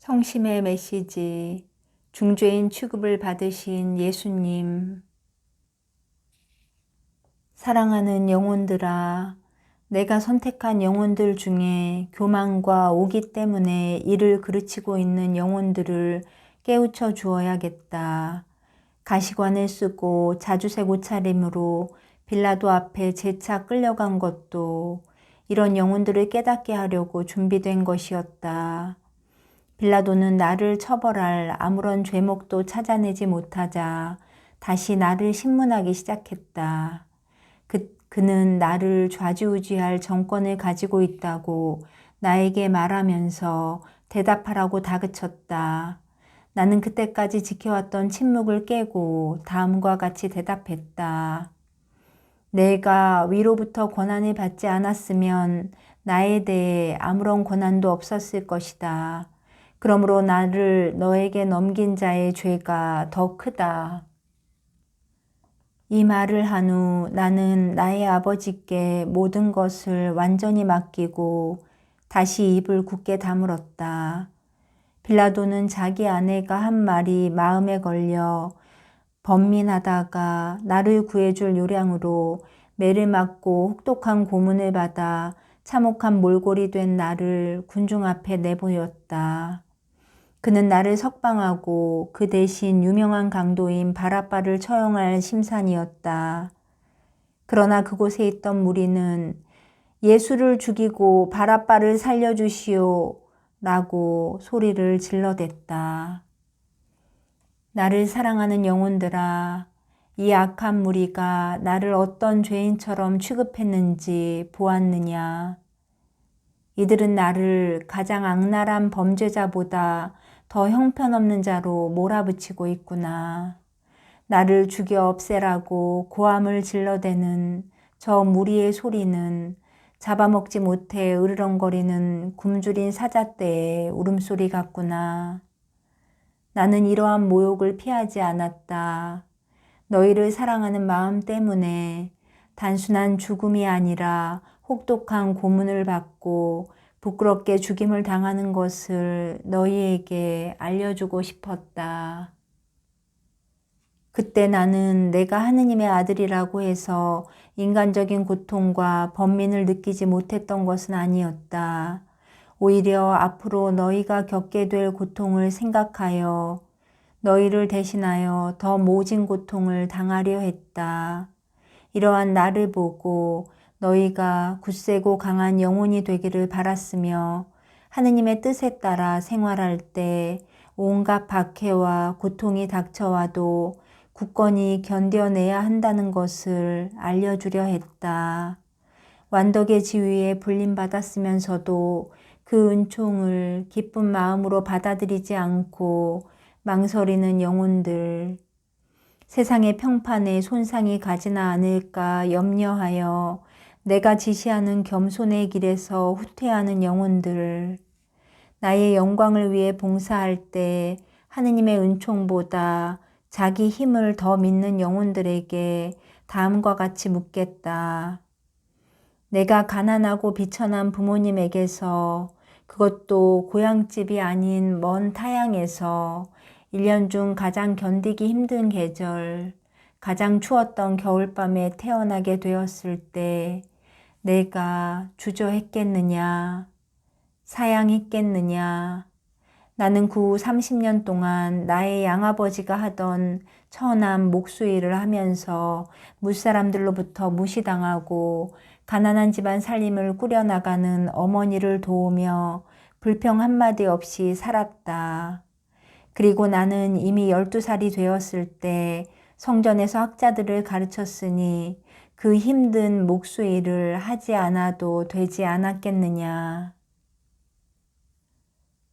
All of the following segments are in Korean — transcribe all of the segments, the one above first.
성심의 메시지, 중죄인 취급을 받으신 예수님. 사랑하는 영혼들아, 내가 선택한 영혼들 중에 교만과 오기 때문에 이를 그르치고 있는 영혼들을 깨우쳐 주어야겠다. 가시관을 쓰고 자주색 옷차림으로 빌라도 앞에 재차 끌려간 것도 이런 영혼들을 깨닫게 하려고 준비된 것이었다. 빌라도는 나를 처벌할 아무런 죄목도 찾아내지 못하자 다시 나를 신문하기 시작했다. 그는 나를 좌지우지할 정권을 가지고 있다고 나에게 말하면서 대답하라고 다그쳤다. 나는 그때까지 지켜왔던 침묵을 깨고 다음과 같이 대답했다. 내가 위로부터 권한을 받지 않았으면 나에 대해 아무런 권한도 없었을 것이다. 그러므로 나를 너에게 넘긴 자의 죄가 더 크다. 이 말을 한 후 나는 나의 아버지께 모든 것을 완전히 맡기고 다시 입을 굳게 다물었다. 빌라도는 자기 아내가 한 말이 마음에 걸려 번민하다가 나를 구해줄 요량으로 매를 맞고 혹독한 고문을 받아 참혹한 몰골이 된 나를 군중 앞에 내보였다. 그는 나를 석방하고 그 대신 유명한 강도인 바라바를 처형할 심산이었다. 그러나 그곳에 있던 무리는 예수를 죽이고 바라바를 살려주시오 라고 소리를 질러댔다. 나를 사랑하는 영혼들아, 이 악한 무리가 나를 어떤 죄인처럼 취급했는지 보았느냐? 이들은 나를 가장 악랄한 범죄자보다 더 형편없는 자로 몰아붙이고 있구나. 나를 죽여 없애라고 고함을 질러대는 저 무리의 소리는 잡아먹지 못해 으르렁거리는 굶주린 사자떼의 울음소리 같구나. 나는 이러한 모욕을 피하지 않았다. 너희를 사랑하는 마음 때문에 단순한 죽음이 아니라 혹독한 고문을 받고 부끄럽게 죽임을 당하는 것을 너희에게 알려주고 싶었다. 그때 나는 내가 하느님의 아들이라고 해서 인간적인 고통과 번민을 느끼지 못했던 것은 아니었다. 오히려 앞으로 너희가 겪게 될 고통을 생각하여 너희를 대신하여 더 모진 고통을 당하려 했다. 이러한 나를 보고 너희가 굳세고 강한 영혼이 되기를 바랐으며 하느님의 뜻에 따라 생활할 때 온갖 박해와 고통이 닥쳐와도 굳건히 견뎌내야 한다는 것을 알려주려 했다. 완덕의 지위에 불림받았으면서도 그 은총을 기쁜 마음으로 받아들이지 않고 망설이는 영혼들, 세상의 평판에 손상이 가지나 않을까 염려하여 내가 지시하는 겸손의 길에서 후퇴하는 영혼들, 나의 영광을 위해 봉사할 때 하느님의 은총보다 자기 힘을 더 믿는 영혼들에게 다음과 같이 묻겠다. 내가 가난하고 비천한 부모님에게서, 그것도 고향집이 아닌 먼 타향에서 1년 중 가장 견디기 힘든 계절, 가장 추웠던 겨울밤에 태어나게 되었을 때 내가 주저했겠느냐, 사양했겠느냐. 나는 그 후 30년 동안 나의 양아버지가 하던 처남 목수일을 하면서 무사람들로부터 무시당하고 가난한 집안 살림을 꾸려나가는 어머니를 도우며 불평 한마디 없이 살았다. 그리고 나는 이미 12살이 되었을 때 성전에서 학자들을 가르쳤으니 그 힘든 목수일을 하지 않아도 되지 않았겠느냐.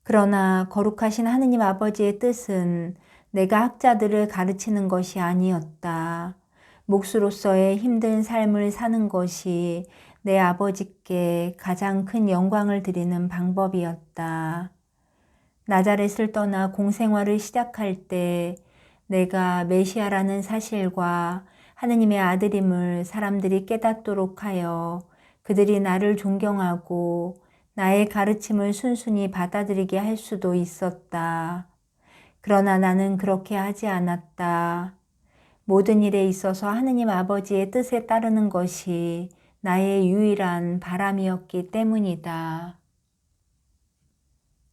그러나 거룩하신 하느님 아버지의 뜻은 내가 학자들을 가르치는 것이 아니었다. 목수로서의 힘든 삶을 사는 것이 내 아버지께 가장 큰 영광을 드리는 방법이었다. 나자렛을 떠나 공생활을 시작할 때 내가 메시아라는 사실과 하느님의 아들임을 사람들이 깨닫도록 하여 그들이 나를 존경하고 나의 가르침을 순순히 받아들이게 할 수도 있었다. 그러나 나는 그렇게 하지 않았다. 모든 일에 있어서 하느님 아버지의 뜻에 따르는 것이 나의 유일한 바람이었기 때문이다.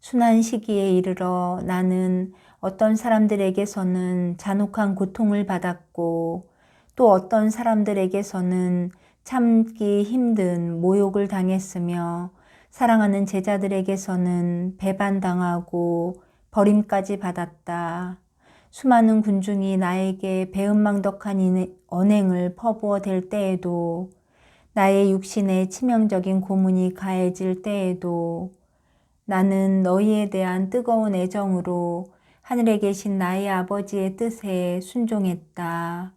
순환 시기에 이르러 나는 어떤 사람들에게서는 잔혹한 고통을 받았고 또 어떤 사람들에게서는 참기 힘든 모욕을 당했으며 사랑하는 제자들에게서는 배반당하고 버림까지 받았다. 수많은 군중이 나에게 배은망덕한 언행을 퍼부어 댈 때에도 나의 육신에 치명적인 고문이 가해질 때에도 나는 너희에 대한 뜨거운 애정으로 하늘에 계신 나의 아버지의 뜻에 순종했다.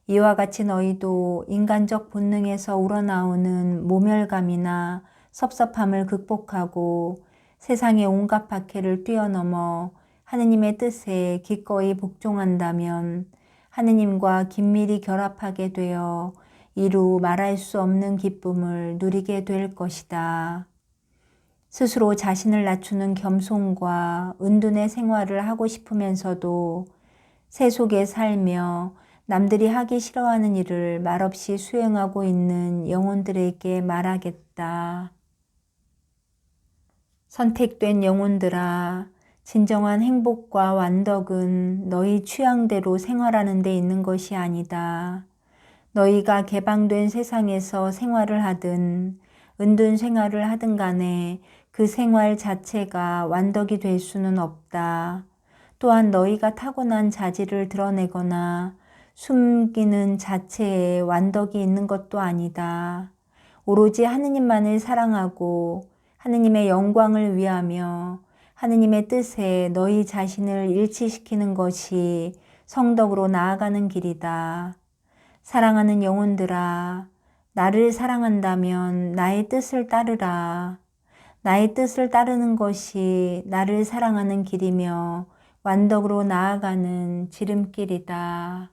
이와 같이 너희도 인간적 본능에서 우러나오는 모멸감이나 섭섭함을 극복하고 세상의 온갖 박해를 뛰어넘어 하느님의 뜻에 기꺼이 복종한다면 하느님과 긴밀히 결합하게 되어 이루 말할 수 없는 기쁨을 누리게 될 것이다. 스스로 자신을 낮추는 겸손과 은둔의 생활을 하고 싶으면서도 세속에 살며 남들이 하기 싫어하는 일을 말없이 수행하고 있는 영혼들에게 말하겠다. 선택된 영혼들아, 진정한 행복과 완덕은 너희 취향대로 생활하는 데 있는 것이 아니다. 너희가 개방된 세상에서 생활을 하든 은둔 생활을 하든 간에 그 생활 자체가 완덕이 될 수는 없다. 또한 너희가 타고난 자질을 드러내거나 숨기는 자체에 완덕이 있는 것도 아니다. 오로지 하느님만을 사랑하고 하느님의 영광을 위하며 하느님의 뜻에 너희 자신을 일치시키는 것이 성덕으로 나아가는 길이다. 사랑하는 영혼들아, 나를 사랑한다면 나의 뜻을 따르라. 나의 뜻을 따르는 것이 나를 사랑하는 길이며 완덕으로 나아가는 지름길이다.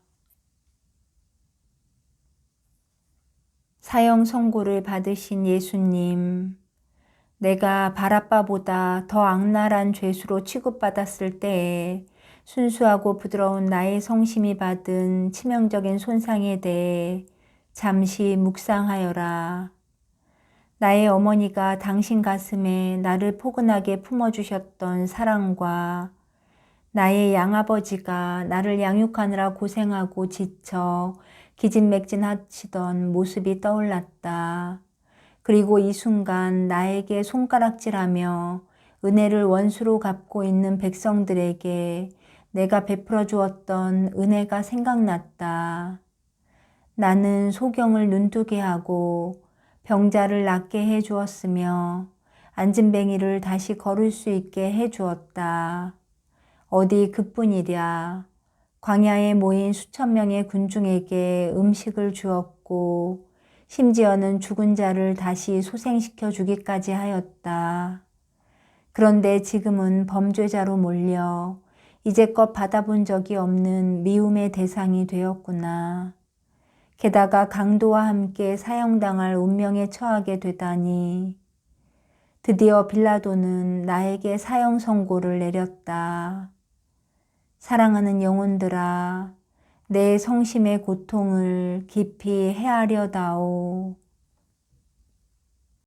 사형 선고를 받으신 예수님, 내가 바라바보다 더 악랄한 죄수로 취급받았을 때에 순수하고 부드러운 나의 성심이 받은 치명적인 손상에 대해 잠시 묵상하여라. 나의 어머니가 당신 가슴에 나를 포근하게 품어주셨던 사랑과 나의 양아버지가 나를 양육하느라 고생하고 지쳐 기진맥진하시던 모습이 떠올랐다. 그리고 이 순간 나에게 손가락질하며 은혜를 원수로 갚고 있는 백성들에게 내가 베풀어 주었던 은혜가 생각났다. 나는 소경을 눈뜨게 하고 병자를 낫게 해 주었으며 안진뱅이를 다시 걸을 수 있게 해 주었다. 어디 그뿐이랴. 광야에 모인 수천 명의 군중에게 음식을 주었고 심지어는 죽은 자를 다시 소생시켜 주기까지 하였다. 그런데 지금은 범죄자로 몰려 이제껏 받아본 적이 없는 미움의 대상이 되었구나. 게다가 강도와 함께 사형당할 운명에 처하게 되다니. 드디어 빌라도는 나에게 사형 선고를 내렸다. 사랑하는 영혼들아, 내 성심의 고통을 깊이 헤아려다오.